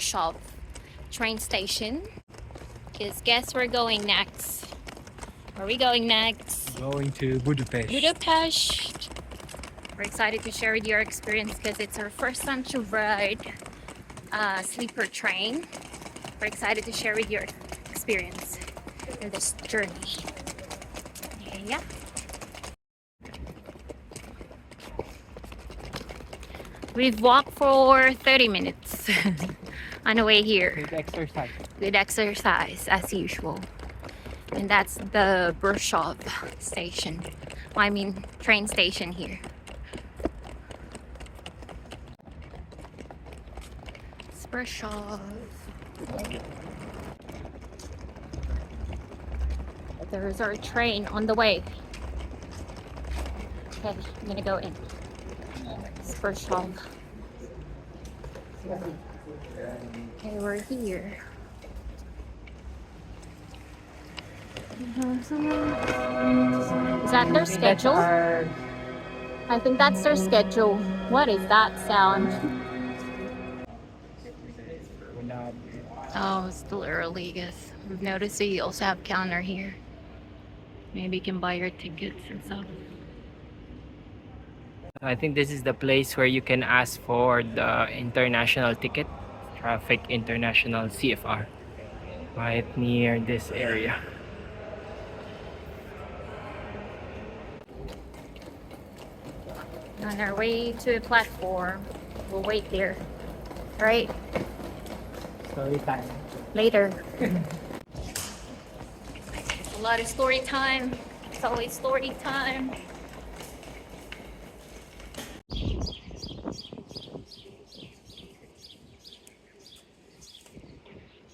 Brasov train station. Because guess we're going next. Where are we going next? Going to Budapest. Budapest. We're excited to share with you our experience because it's our first time to ride a sleeper train. We're excited to share with you our experience in this journey. Yeah. We've walked for 30 minutes on the way here. Good exercise. Good exercise as usual. And that's the Brasov station. I mean, train station here. It's Brasov. There's our train on the way. Okay, I'm gonna go in. It's Brasov. Okay, we're here. Is that their schedule? I think that's their schedule. What is that sound? Oh, it's still early, I guess. We've noticed we also have counter here. Maybe you can buy your tickets and stuff. I think this is the place where you can ask for the international ticket, Traffic International CFR, right near this area. On our way to a platform. We'll wait there. Right? Story time. Later. A lot of story time. It's always story time.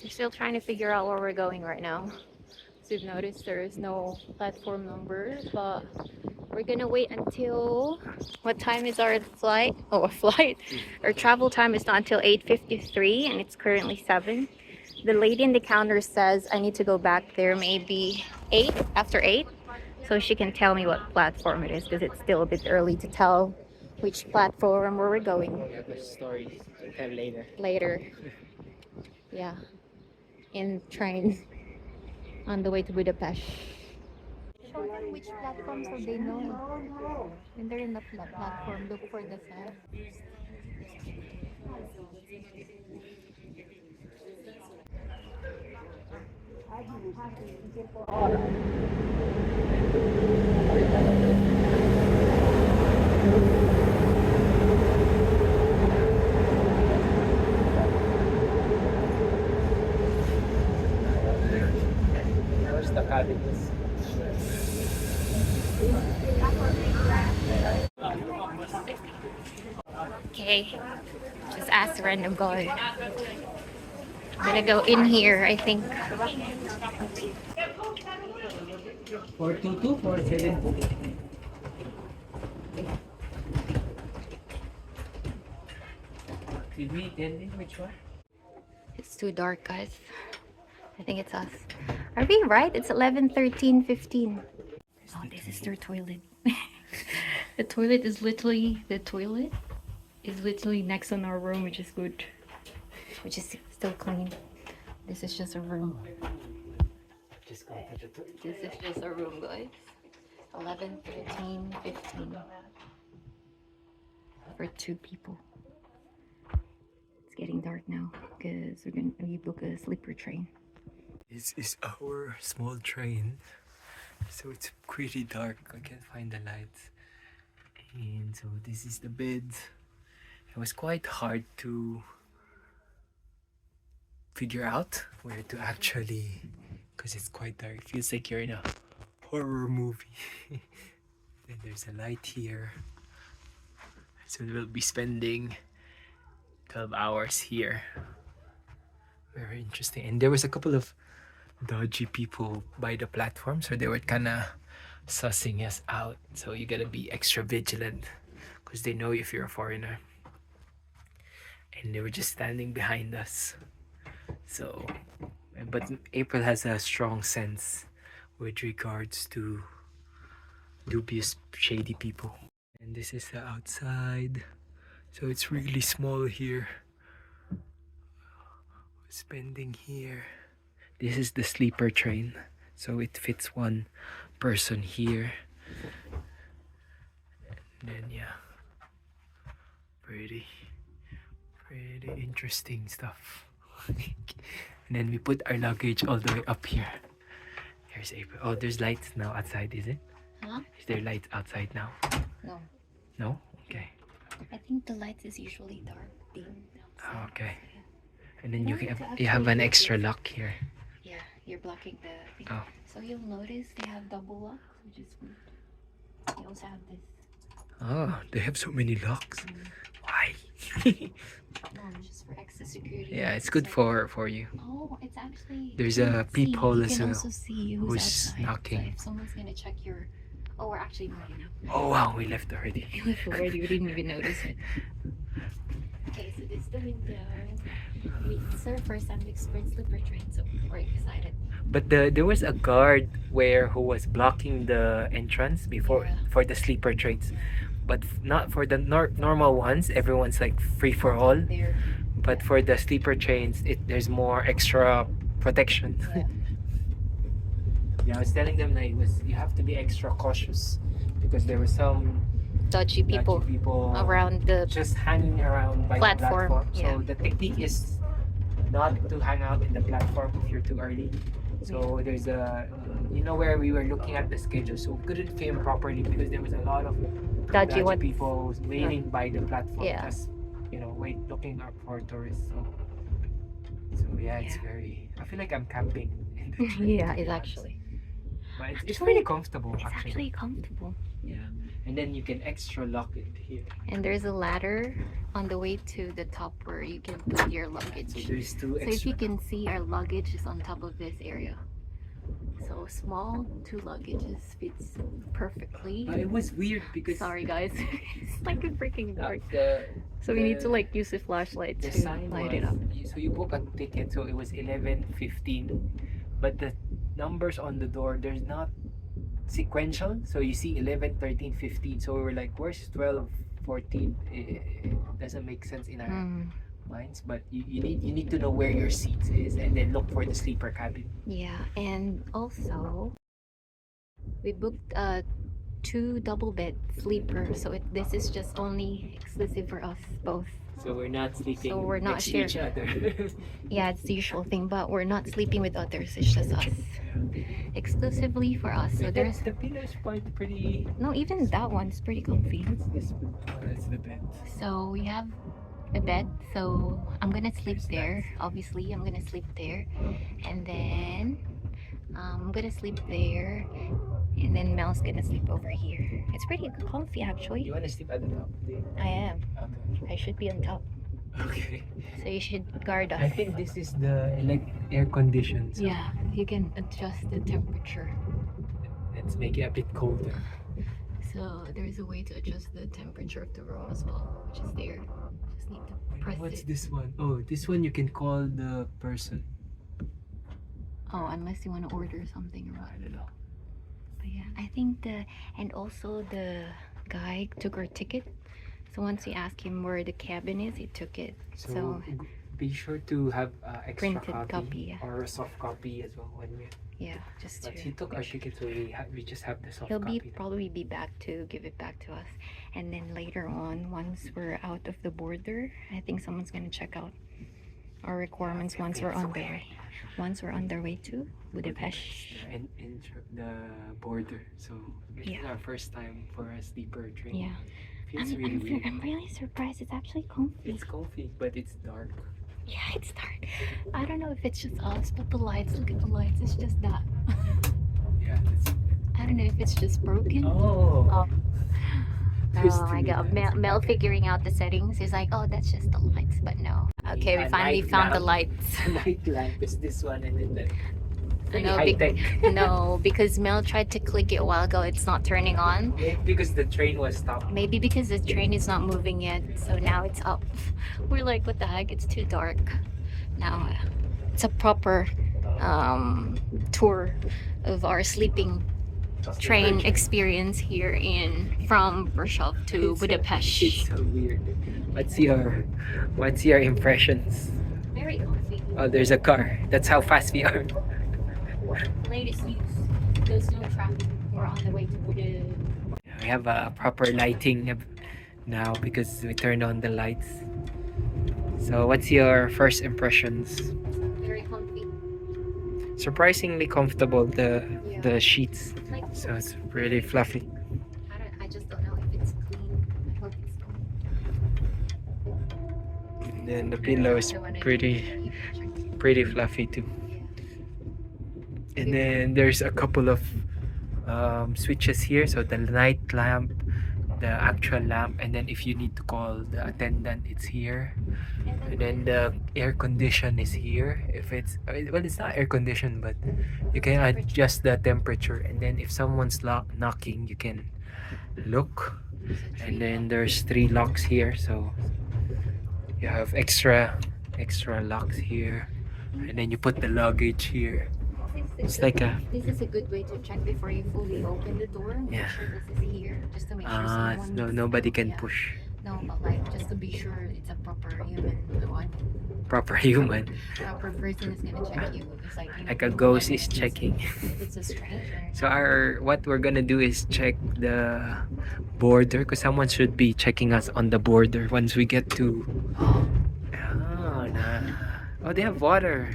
We're still trying to figure out where we're going right now. So you've noticed there is no platform number, but we're gonna wait until what time is our flight? Oh, a flight. Our travel time is not until 8:53 and it's currently 7. The lady in the counter says I need to go back there maybe 8, after 8, so she can tell me what platform it is because it's still a bit early to tell which platform where we're going. We have a story to tell later. Later. Yeah. In train on the way to Budapest. Show them which platform so they know. When they're in the platform, look for the sign. Where's the cabins? Okay, just ask a random guy. I'm gonna go in here, I think. 422, 472. Did we tell them which one? It's too dark, guys. I think it's us. Are we right? It's 11, 13, 15. Oh, this is their toilet. The toilet is literally next on our room, which is good. Which is still clean. This is just a room. Just go to the This is just a room, guys. 11, 13, 15. For 2 people. It's getting dark now because we book a sleeper train. This is our small train, so it's pretty dark. I can't find the lights, and so this is the bed. It was quite hard to figure out where to actually, because it's quite dark. It feels like you're in a horror movie. Then there's a light here, so we'll be spending 12 hours here. Very interesting. And there was a couple of dodgy people by the platform, so they were kind of sussing us out. So you gotta be extra vigilant because they know if you're a foreigner. And they were just standing behind us. So, but April has a strong sense with regards to dubious, shady people. And this is the outside. So it's really small here. spending here. This is the sleeper train, so it fits one person here. And then yeah, pretty interesting stuff. And then we put our luggage all the way up here. Here's April. Oh, there's lights now outside, is it? Huh? Is there lights outside now? No. No? Okay. I think the lights is usually dark dim. Oh, okay. And then No, you can it's you have an actually extra good. lock here. Yeah, you're blocking the thing. Oh. So you'll notice they have double locks, which is good. They also have this. Oh, they have so many locks. Why? Just for extra security. Yeah, it's good for you. Oh, it's actually. There's you a can see- peephole you as can well. also see who's Who's outside. knocking. So if someone's gonna check your. Oh, we're actually moving now. Oh wow, we left already. We left already. We didn't even notice it. Okay, so this is the window. It's our first time to experience sleeper train, so we're excited. But there was a guard who was blocking the entrance before Yeah. for the sleeper trains, but not for the normal ones. Everyone's like free for all. There. But for the sleeper trains, there's more extra protection. Yeah. Yeah, I was telling them that you have to be extra cautious because there were some Dodgy people people around the. just hanging around by Platform, the platform. yeah. So the technique is not to hang out in the platform if you're too early. So there's where we were looking at the schedule, so we couldn't film properly because there was a lot of Dodgy ones. people waiting by the platform. Yeah. Just, looking up for tourists. So yeah, it's very. I feel like I'm camping. In the train, Yeah, to be it's honest. actually. But it's Actually, pretty comfortable. It's actually comfortable. Yeah, and then you can extra lock it here. And there's a ladder on the way to the top where you can put your So luggage. there's two So extra. if you can see, our luggage is on top of this area. So small, 2 luggages fits perfectly. But it was weird because Sorry guys, it's like a freaking dark. the So we need to like use a flashlight the to sign light was, it up. so you book a ticket, so it was 11:15, but the numbers on the door, there's not sequential, so you see 11, 13, 15, so we were like, where's 12, 14? It doesn't make sense in our Mm, minds, but you need to know where your seats is and then look for the sleeper cabin. yeah, and also we booked 2 double bed sleeper, so this is just only exclusive for us both. So we're not sleeping So we're not next to each sharing. other. Yeah, it's the usual thing, but we're not sleeping with others. It's just us, exclusively for us. So there's the pillows quite pretty. no, even that one's pretty comfy. What's this one? Oh, that's the bed. So we have a bed, so I'm gonna sleep There's there. Obviously, I'm gonna sleep there, and then I'm gonna sleep there, and then Mel's gonna sleep over here. It's pretty comfy actually. You want to sleep at the top? I am. Okay. I should be on top, Okay. so you should guard us. I think this is the air conditioned. So Yeah, you can adjust the temperature. let's make it a bit colder. So there's a way to adjust the temperature of the room as well, which is there. Just need to press What's it. this one? Oh, this one you can call the person. Oh, unless you want to order something or what. I don't know. But yeah, I think and also the guy took our ticket. So once we asked him where the cabin is, he took it. So be sure to have extra Printed copy, copy, yeah. or a soft copy as well when we. yeah, just But to. he took our ticket, so we just have the soft He'll copy. probably be back to give it back to us, and then later on, once we're out of the border, I think someone's gonna check out our requirements once we're on the way. Once we're on the way to Budapest. And the border. So this is Yeah. our first time for a sleeper train. Yeah, Feels really weird. I'm really surprised. It's actually comfy. It's comfy, but it's dark. Yeah, it's dark. I don't know if it's just us, but the lights. Look at the lights. It's just that. Yeah. That's... I don't know if it's just broken. Oh. Oh. There's Oh my three god, lights. Mel figuring out the settings. He's like, oh, that's just the lights, but no. Okay, we A finally night found the lamp. lights. Night lamp is this one, and then the pretty No, high tech. No, because Mel tried to click it a while ago. It's not turning on. Because the train was stopped. Maybe because the train is not moving yet, so now it's up. We're like, what the heck? It's too dark. Now it's a proper tour of our sleeping train experience here from Brasov to Budapest. It's so weird. What's your impressions? Very comfy. Oh, there's a car. That's how fast we are. Latest news. There's no traffic. We're on the way to Budapest. We have a proper lighting now because we turned on the lights. So what's your first impressions? Very comfy. Surprisingly comfortable, Yeah. the sheets. Like, So it's really fluffy. I just don't know if it's clean. I hope it's clean. And then the pillow is pretty fluffy too. And then there's a couple of switches here. So the night lamp, the actual lamp, and then if you need to call the attendant, it's here. And then the air condition is here. If it's well, it's not air conditioned, but you can adjust the temperature. And then if someone's knocking, you can look. And then there's 3 locks here, so you have extra locks here. And then you put the luggage here. It's like a This is a good way to check before you fully open the door. Make sure this is here, just to make sure someone. nobody can push. No, but like just to be sure it's a proper human one. Proper human. Proper person is gonna check you. It's like, you know, Like a ghost is checking. If it's a stranger. So what we're gonna do is check the border, because someone should be checking us on the border once we get to. Oh, nah. Oh, they have water.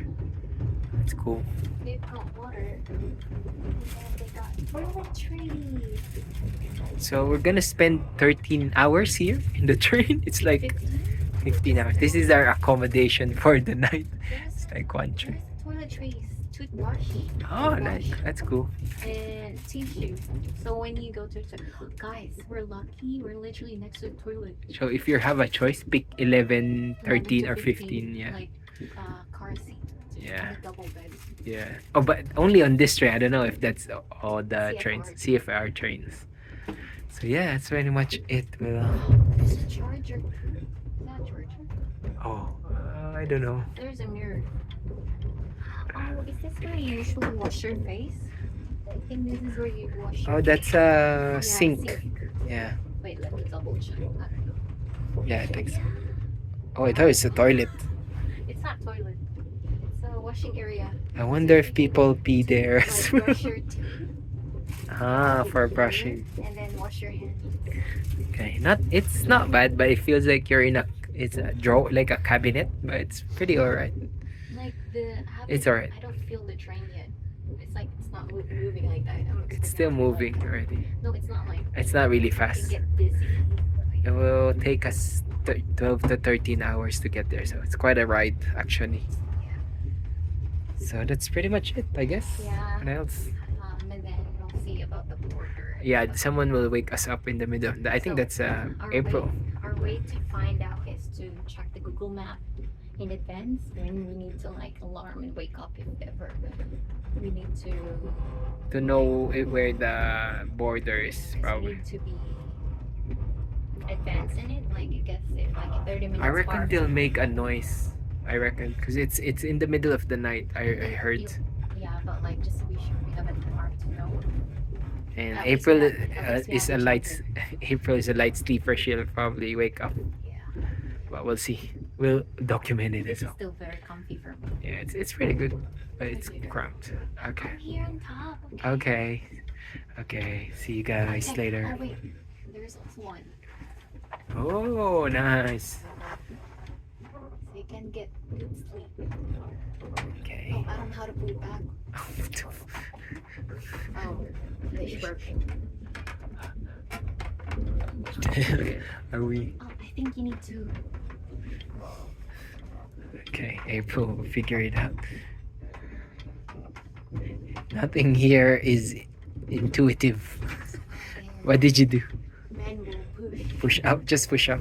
That's cool. They've got water. And they got toiletries. So we're gonna spend 13 hours here in the train. It's like 15 hours. This is our accommodation for the night. It's like one train. Toiletries, toothbrush. Oh, nice. That's cool. And tissue. So when you go to guys, we're lucky. We're literally next to the toilet. So if you have a choice, pick 11, 13, or 15. Yeah. Like car seat. Yeah. And a double bed. Yeah. Oh, but only on this train. I don't know if that's all the CFR. trains, CFR trains. So yeah, that's pretty much it. Well, There's a charger. Is that a charger? oh, I don't know. There's a mirror. Oh, is this where you usually wash your face? I think this is where you wash your Oh, that's a face. sink. Yeah. Wait, let me double check. I don't know. Yeah, I think so. Oh, I thought it's a toilet. It's not toilet. It's a washing area. I wonder if people pee there as Like well. brush your teeth. Ah, Put for it brushing. here, And then wash your hands. Okay, it's not bad, but it feels like you're in it's a drawer, like a cabinet, but it's pretty alright. Like It's alright. I don't feel the train yet. It's like it's not moving like that. It's still moving already. No, it's not like. It's not really I fast. get dizzy. It will take us 12 to 13 hours to get there, so it's quite a ride actually. So that's pretty much it, I guess. Yeah. What else? And then we'll see about the border. Yeah, someone will wake us up in the middle. I think that's April. Our way to find out is to check the Google map in advance when we need to like alarm and wake up if ever we need to know where the border is, we probably. need to be advanced in it. Like I guess if like 30 minutes. I reckon far they'll from- make a noise. I reckon because it's in the middle of the night. I heard. Yeah, but like just to be sure we have an alarm to know. And At least April we have- at least we is have a each light. other. April is a light sleeper. She'll probably wake up, Yeah. but we'll see. We'll document it This as is well. still very comfy for me. Yeah, it's pretty good, but it's cramped. Okay. I'm here on top. Okay. Okay. See you guys Okay. later. Oh wait, there's also one. Oh, nice. So you can get good sleep. Okay. Oh, I don't know how to put it back. Oh, fish burping. Are we? Oh, I think you need to. Okay, April will figure it out. Nothing here is intuitive. What did you do? Man will push. Push up? Just push up.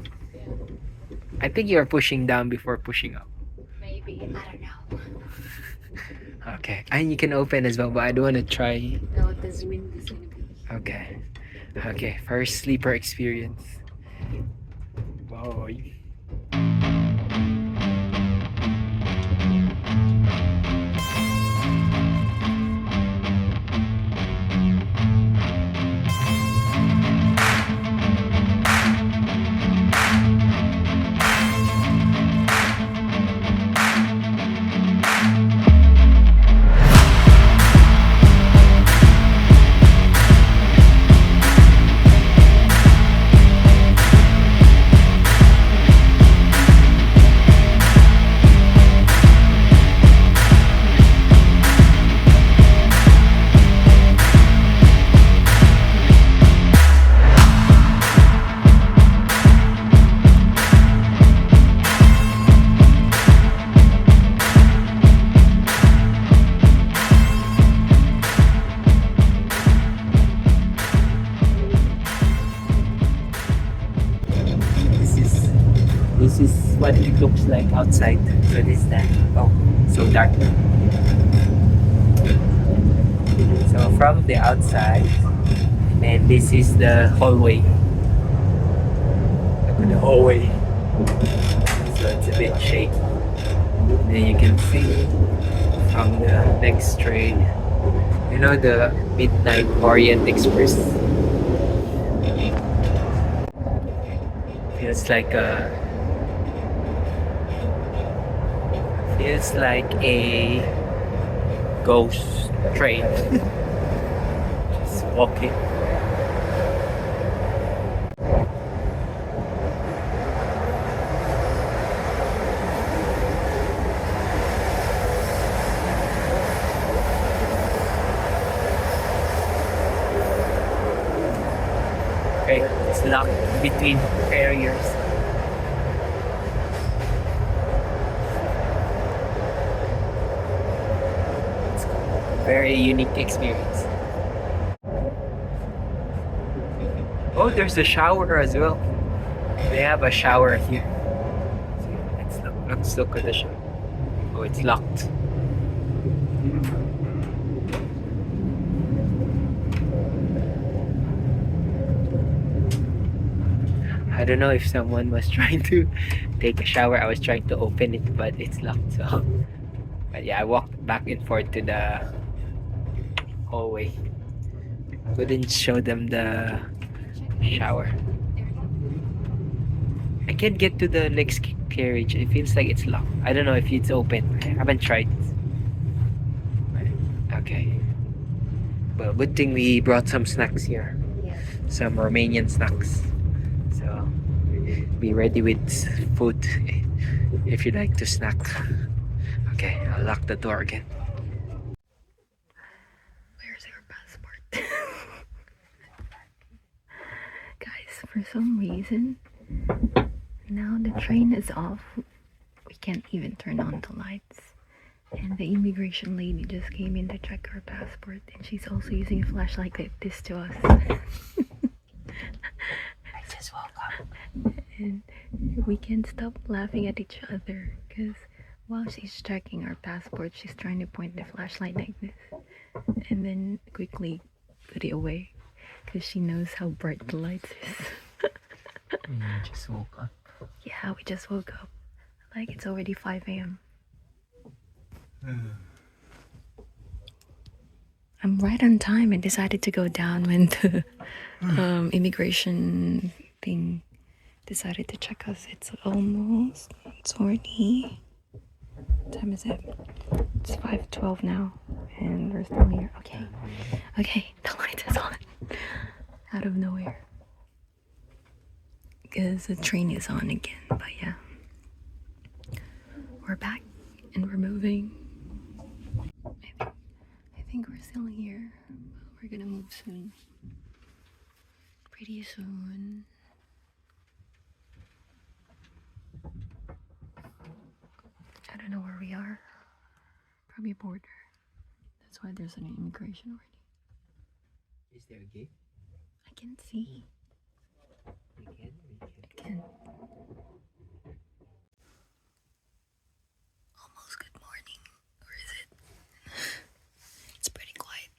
I think you're pushing down before pushing up. Maybe. I don't know. Okay. And you can open as well, but I don't want to try. No, this wind is gonna be. Okay. Okay. First sleeper experience. Wow. what it looks like outside. So this is that. Oh, so dark. So from the outside, and this is the hallway. Look at the hallway. So it's a bit shaky. And then you can see from the next train, you know, the Midnight Orient Express. Feels like a ghost train. Just walking. Okay, it's locked between carriers. It's a very unique experience. Oh, there's a shower as well. They have a shower here. Let's look at the shower. Oh, it's locked. I don't know if someone was trying to take a shower. I was trying to open it, but it's locked. So, but yeah, I walked back and forth to the hallway. Couldn't show them the shower. I can't get to the next carriage. It feels like it's locked. I don't know if it's open. I haven't tried. Okay. Well, good thing we brought some snacks here. Yeah. Some Romanian snacks. So be ready with food if you like to snack. Okay, I'll lock the door again. Where's your passport? Guys, for some reason, now the train is off. We can't even turn on the lights. And the immigration lady just came in to check our passport, and she's also using a flashlight like this to us. I just woke up. And we can't stop laughing at each other because while she's checking our passport, she's trying to point the flashlight like this and then quickly put it away because she knows how bright the lights is. You just woke up. Yeah, we just woke up. Like it's already 5 a.m. I'm right on time. I decided to go down when the immigration thing decided to check us. It's already, what time is it? It's 5:12 now, and we're still here. Okay, the light is on. Out of nowhere. Because the train is on again, but yeah. We're back, and we're moving. I think we're still here, but we're gonna move soon. Pretty soon. I don't know where we are. Probably a border. That's why there's an immigration already. Is there a gate? I can see. We can. I can. Almost good morning. Or is it? It's pretty quiet.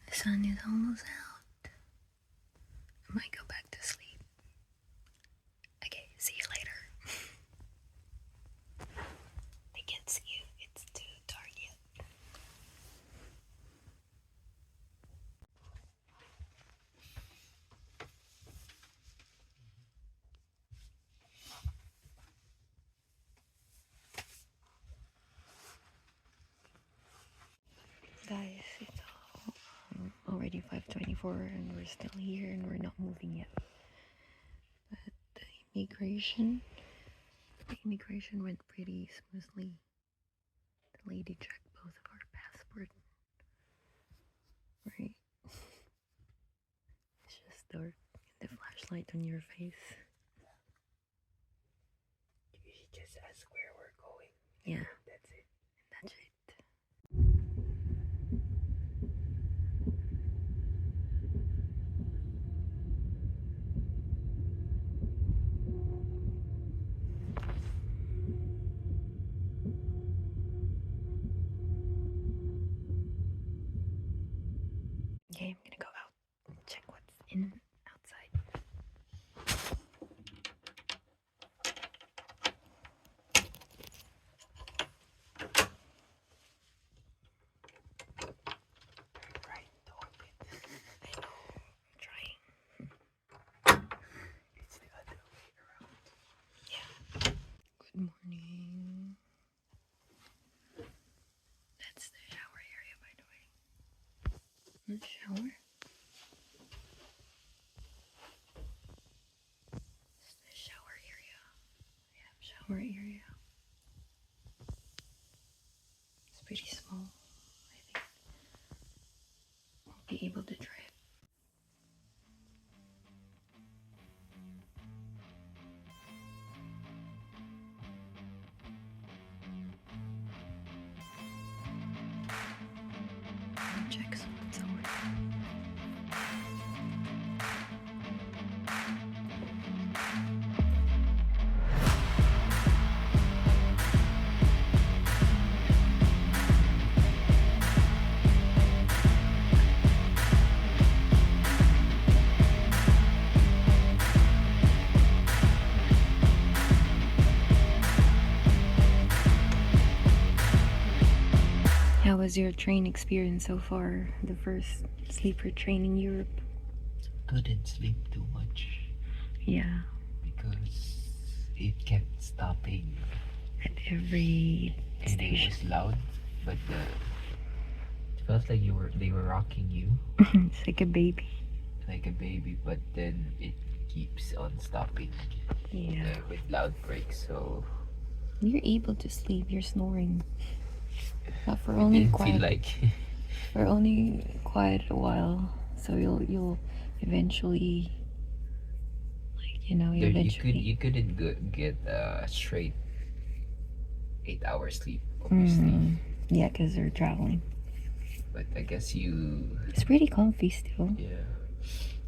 The sun is almost out. I might go back to sleep. Okay, see you later. They can't see you. It's too dark yet. Guys, it's already 5:24 and we're still here and we're not moving yet. But the immigration went pretty smoothly. The lady checked both of our passport. Right? It's just dark and the flashlight on your face. You should just ask where we're going. Yeah. That's it. That's it. I'm gonna go out and check what's in outside. Right, open. I know, I'm trying. It's the other way around. Yeah. Good morning. That's the shower area, by the way. The shower? It's the shower area. We have shower area. It's pretty small. I think I'll be able to try it. Check what's over. How was your train experience so far? The first sleeper train in Europe? Couldn't sleep too much Yeah, because it kept stopping at every and it station. was loud, but it felt like they were rocking you It's like a baby. like a baby, but then it keeps on stopping Yeah. with loud breaks. So You're able to sleep, you're snoring. But for it only didn't quiet feel like for only quiet a while. So you'll eventually you couldn't get a straight 8 hours sleep, obviously. Yeah, because they're traveling. But I guess you It's pretty comfy still. yeah,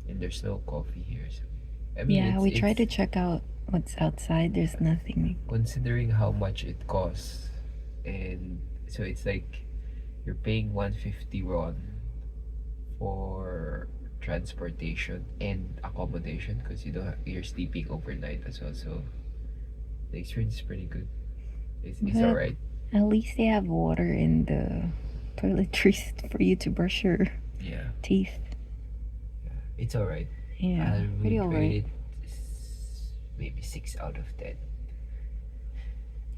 and there's no coffee here. So I mean, Yeah, we tried to it's check out what's outside. There's nothing. considering how much it costs, and so it's like you're paying 150 RON for transportation and accommodation because you're sleeping overnight as well. So the experience is pretty good. It's But alright. at least they have water in the toiletries for you to brush your Yeah, teeth. it's alright. Yeah, I pretty would alright. rate it maybe 6 out of 10.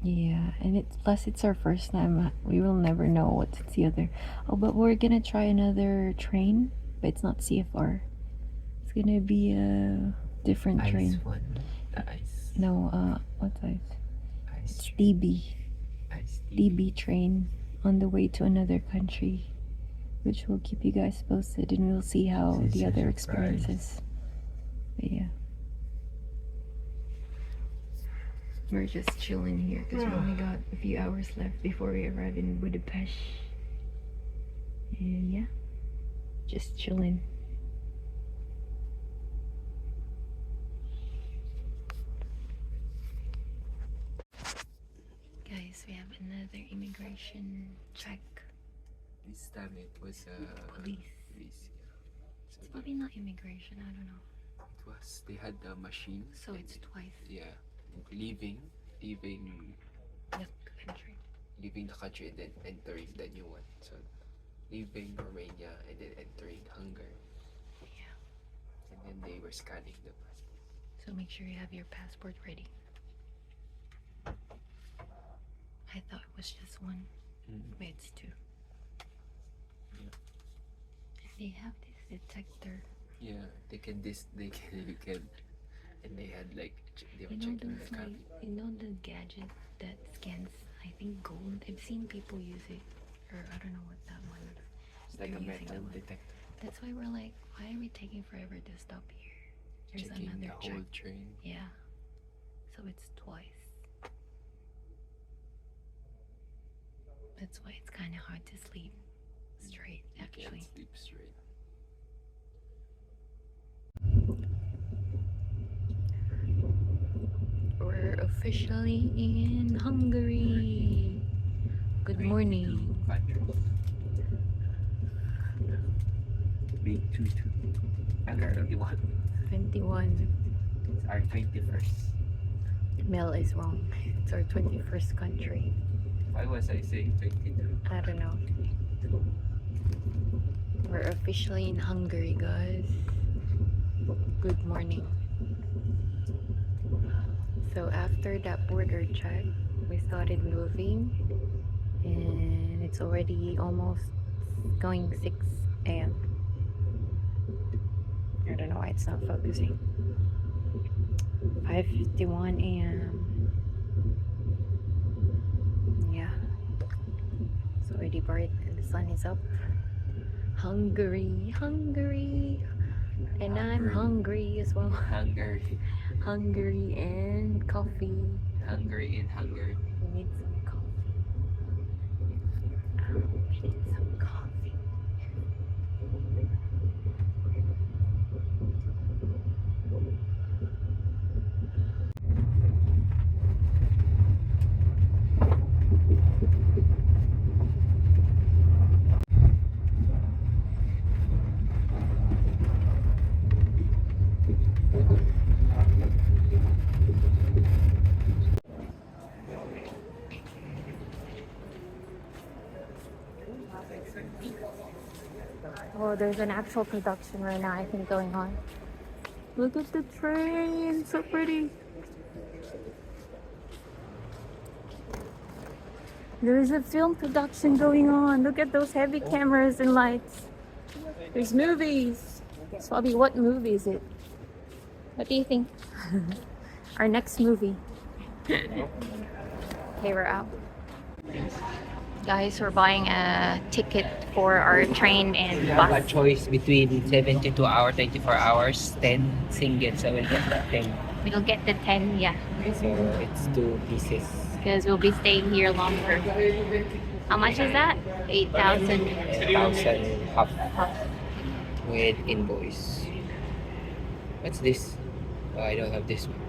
Yeah, and it's our first time. We will never know what's the other. Oh, but we're gonna try another train, but it's not CFR. It's gonna be a different Ice train. one, the ice. No, what's ice? Ice It's train. DB. Ice tea. DB train on the way to another country, which will keep you guys posted, and we'll see how This is the a other surprise. experiences. But yeah. We're just chilling here because we only got a few hours left before we arrive in Budapest. And yeah, just chilling. Guys, we have another immigration check. This time it was Police. police. Yeah. So It's probably not immigration, I don't know. it was they had the machine. So it's twice Yeah, leaving the country. leaving the country and then entering the new one. So leaving Romania and then entering Hungary. Yeah. And then they were scanning the passport. So make sure you have your passport ready. I thought it was just one, but it's two. Yeah. And they have this detector. Yeah, you can, and they had like, they were You know checking those the like, copy. you know the gadget that scans, I think gold. I've seen people use it, or I don't know what that one is. It's like a They're using metal that one. detector. That's why we're like, why are we taking forever to stop here? There's Checking the another check. whole train. Yeah. So it's twice. That's why it's kind of hard to sleep straight, You actually. can't sleep straight. We're officially in Hungary. Good morning. Big 22. Hanggar 21. 21. It's our 21st. Mel is wrong. It's our 21st country. Why was I saying 22? I don't know. We're officially in Hungary, guys. Good morning. So after that border check, we started moving, and it's already almost going 6 a.m. I don't know why it's not focusing. 5:51 a.m. Yeah, it's already bright and the sun is up. Hungary, Hungary, and I'm hungry as well. Hungary. Hungry and coffee. Hungary in Hungary. We need some coffee. We need some coffee. Oh, there's an actual production right now, I think, going on. Look at the train, so pretty. There's a film production going on. Look at those heavy cameras and lights. There's movies. Swabby, what movie is it? What do you think? Our next movie. Okay, we're out. Guys, we're buying a ticket for our train and We have a bus. choice between 72 hours, 24 hours, 10 singles. So we'll get that 10. We'll get the 10, yeah, So it's 2 pieces. because we'll be staying here longer. How much is that? 8,000. 1,000 half with invoice. What's this? Oh, I don't have this one.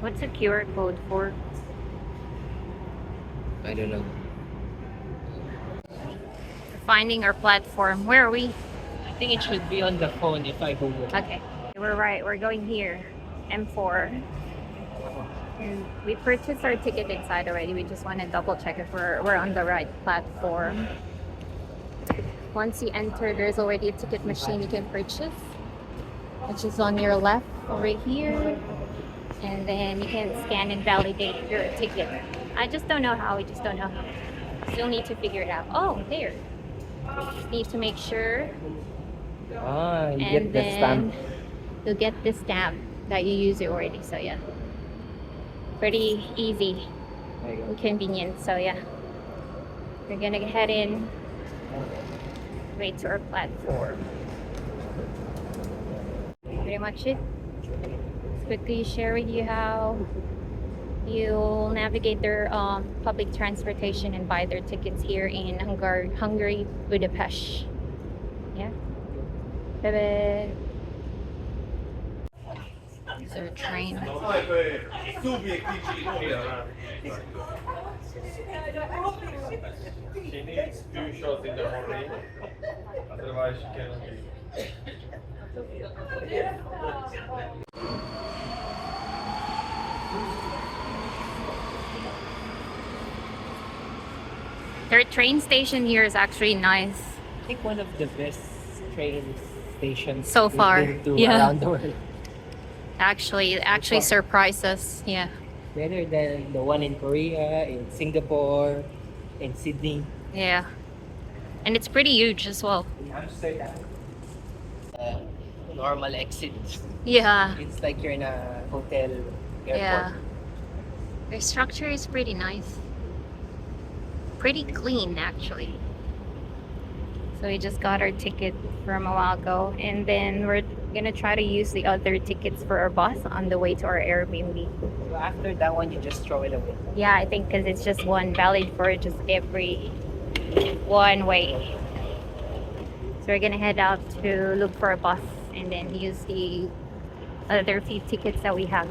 What's the QR code for? I don't know. We're finding our platform. Where are we? I think it should be on the phone if I go. Okay, we're right. We're going here. M4. And we purchased our ticket inside already. We just want to double check if we're on the right platform. Once you enter, there's already a ticket machine you can purchase, which is on your left over here. And then you can scan and validate your ticket. I just don't know how. We just don't know how. Still need to figure it out. Oh, there. Just need to make sure. Ah, you And get the then stamp. you'll get the stamp that you use it already. So yeah, pretty easy There you go. and convenient. So yeah, we're gonna head in, wait to our platform. Pretty much it. Quickly share with you how you'll navigate their public transportation and buy their tickets here in Hungary, Budapest. Yeah. Bye-bye. Is there a train? She needs 2 shots in the morning, otherwise she cannot be. Their train station here is actually nice. I think one of the best train stations So we've far, been to yeah. around the world. It actually surprised us. Yeah. Better than the one in Korea, in Singapore, in Sydney, Yeah. And it's pretty huge as well. in Amsterdam. Normal exit. Yeah. It's like you're in a hotel airport. Yeah. Their structure is pretty nice. Pretty clean, actually. So we just got our ticket from a while ago, and then we're gonna try to use the other tickets for our bus on the way to our Airbnb. So after that one, you just throw it away. Yeah, I think because it's just one valid for just every one way. So we're gonna head out to look for a bus and then use the other few tickets that we have.